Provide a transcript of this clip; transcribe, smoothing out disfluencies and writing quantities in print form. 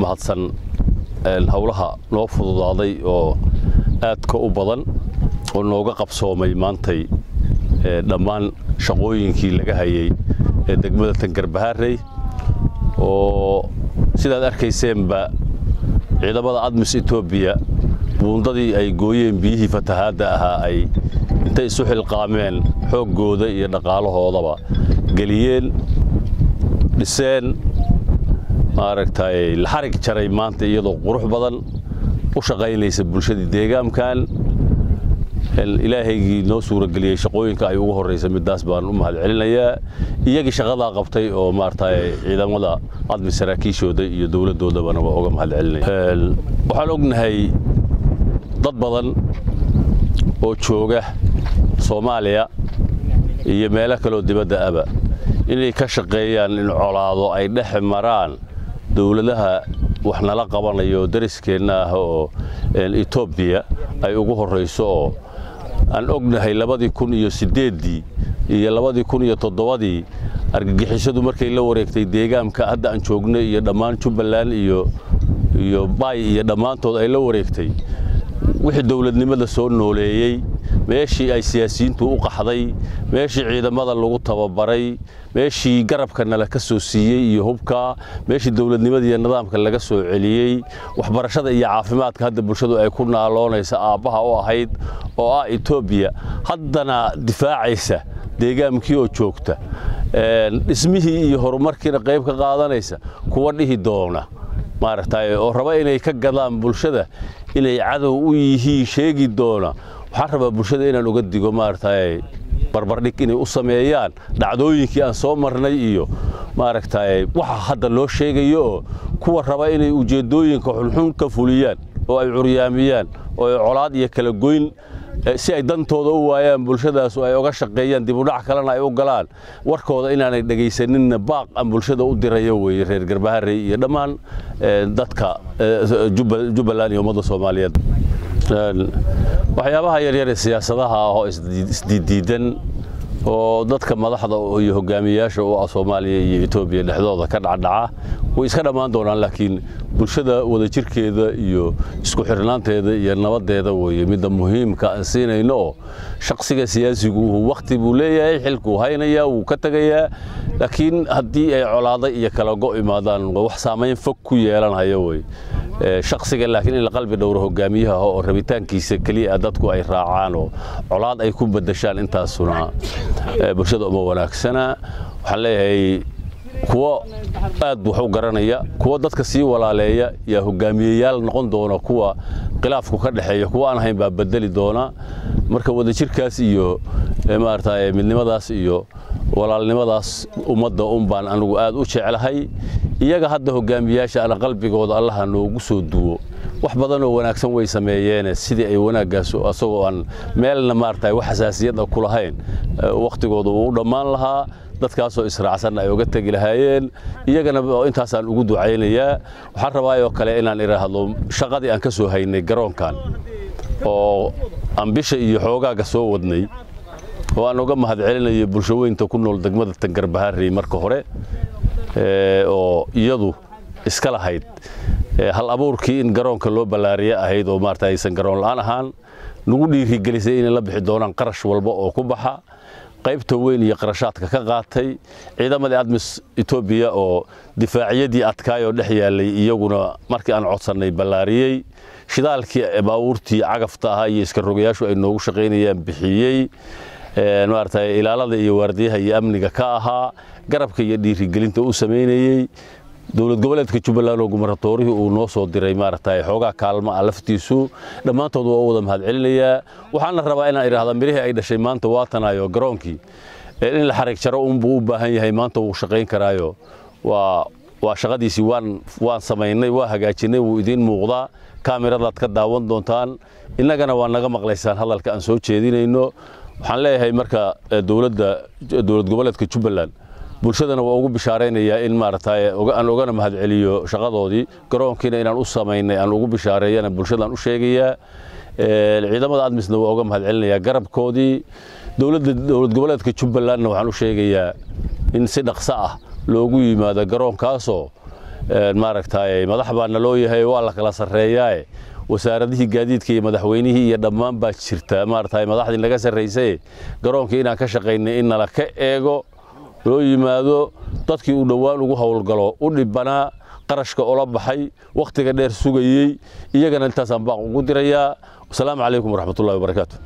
mahadsan hawlaha noo fududaaday oo aadka u badan oo nooga qabsoomay maantay dhammaan shaqooyinkii laga hayay degmada Tangarbaharey oo sidaad arkayseenba ciidamada ADMIS Ethiopia buundadii ay gooyeen biyihii fatahaada ahaa ay intay isu xilqaameen xoogooda iyo dhaqaalahoodaba galiyeen dhiseen maaragtay la xarig jaray maanta iyadoo qurux badan u shaqaynaysa bulshada deegaankan ilaahaygi noo suura galiyay shaqooyinka ay ugu horeysay midaas baan u mahad celinayaa iyagii shaqada qabtay oo maartay ciidamada ADMIS saraakiishooda iyo dawladoodaba waa uga mahad celinaya waxaan ognahay dad badan oo jooga Soomaaliya iyo meelo kale oo dibadda aba inay ka shaqeeyaan in colaado ay dhex maraan dawladaha wax nala qabanayo dariskeena ah oo Ethiopia ay ugu horeyso oo aan ognahay 2008 iyo 2007 argagixisadu markay la wareegtay deegaanka hadda aan joognay iyo dhammaan Jubbaland iyo Bay iyo dhamaantood ay la wareegtay wixii dawladnimada soo nooleeyay meeshii ay siyaasiyiintu u qaxday meeshii ciidamada lagu tababaray meeshii garabka nala ka soo siiyay iyo hubka meeshii dawladnimada iyo nidaamka laga soo celiyay waxbarashada iyo caafimaadka hadda bulshadu ay ku naaloonaysa aabaha oo ahayd oo ah Ethiopia haddana difaacaysa deegaankii oo joogta dhismihii iyo horumarkiina qayb ka qaadanaysa kuwa dhihi doona maaragtay oo raba inay ka gadaan bulshada inay cadow u yihiin sheegi doona waxaan rabaa bulshada inaan uga digo maaragtay barbardhig inay u sameeyaan dhacdooyinkii aan soo marnay iyo maaragtay waxa hadda loo sheegayo kuwa raba inay ujeedooyinka xulxun ka fuliyaan oo ay curyaamiyaan oo ay colaad iyo kala goyn si ay dantooda u waayaan bulshadaas oo ay uga shaqeeyaan dib u dhac kalena ay u galaan warkooda inaanay dhageysanin baaq aan bulshada u dirayo way reer Garbaharey iyo dhammaan dadka Jubbaland iyo ummadda Soomaaliyeed waxyaabaha yaryar ee siyaasadaha oo isdiidan oo dadka madaxda iyo hogaamiyaasha oo Soomaaliya iyo Ethiopia dhexdooda ka dhacdhaca way iska dhamaan doonaan laakiin bulshada wada jirkeeda iyo isku xirnaanteeda iyo nabadeeda way mid muhiimka ah siinayno shaqsiga siyaasigu waqti buu leeyahay xilku haynaya uu ka tagayaa laakiin hadii ay colaaday iyo kala go imaadaan wax saameyn fog ku yeelanayo way shaqsiga laakiin in la qalbi dhowro hogaamiyaha oo rabitaankiisa kaliya dadku ay raacaan oo colaad ay ku badashaan intaasuna bulshada uma wanaagsana waxaan leeyahay kuwa aad wax u garanaya kuwa dadka sii walaaleeya ya hogaamiyayaal noqon doona kuwa khilaafku ka dhaxeeya kuwa aan ahayn baa bedeli doona marka wada jirkaas iyo maartay midnimadaas iyo walaalnimadaas ummadda baan anigu aad u jecelahay iyaga hadda hogaamiyaasha ana qalbigooda Allah noogu soo duwo wax badan oo wanaagsan way sameeyeen sidii ay wanaagaas asagoo aan meelna maartay wax xasaasiyad ku lahayn waqtigooda uu dhamaan lahaa dadkaas oo israacsan ay uga tagi lahaayeen iyagana intaas aan ugu ducaynayaa waxaan rabaa oo kale inaan iraahdo shaqadii aan ka soo haynay garoonkan oo ambisha iyo xoogaaga soo wadnay oo aan uga mahad celinayo bulshooyinka ku nool degmada Tangarbaharey marka hore oo iyadu iska lahayd hal abuurkii in garoonka loo balaariyo ahayd oo maartay aysan garoon la'aan ahaan lagu dhiirigelisay in la bixi doonaan qarash walba oo ku baxa qaybta weyn iyo qarashaadka ka qaatay ciidamada ADMIS Ethiopia oo difaaciyadii adkaayo dhex yaalay iyaguna markii aan codsanay balaariyay shidaalkii baabuurtii cagafta ah iyo iska rogayaashu ay noogu shaqeynayaan bixiyay maartay ilaalada iyo waardiyaha iyo amniga ka ahaa garabka iyo dhiirigelinta u sameeyay dawlad goboleedka Jubbaland oo gumaratorihii uu noo soo diray maartay xoogaa kaalmo alaftiisu dhamaantood waa wada mahad celinaya waxaan rabaa inaan iraahdo mirihii ay dhashay maanta waatanayo garoonkii in la xarig jaro buu u baahan yahay maanta uu shaqeyn karaayo waa shaqadiisi waan sameeynay waa hagaajinay wuu idin muuqdaa kaamiradaad ka daawan doontaan innagana waa naga maqlaysaan hadalka aan soo jeedinayno waxaan leeyahay marka dawlad goboleedka Jubbaland bulshadana waa ugu bishaareynaya in maartay aan ogana mahad celiyo shaqadoodii garoonkiina inaan u sameeynay aan ugu bishaareeyana bulshadaan u sheegaya ciidamada ADMISna waa uga mahad celinaya garabkoodii dawlad goboleedka Jubbalandna waxaan u sheegayaa in si dhaqso ah loogu yimaado garoonkaasoo maaragtay madax baa naloo yahay waa la kala sareeyaa wasaaradihii gaadiidka iyo madaxweynihii iyo dhammaan baa jirta maaragtay madaxdii laga sareysay garoonka inaan ka shaqeynay in nala ka eego loo yimaado dadkii u dhawaan ugu hawlgalo u dhibana qarashka oo la baxay waqtiga dheer sugayay iyagana intaas aan baaq ugu dirayaa. Assalaamu calaykum waraxmatullaahi wabarakaatuh.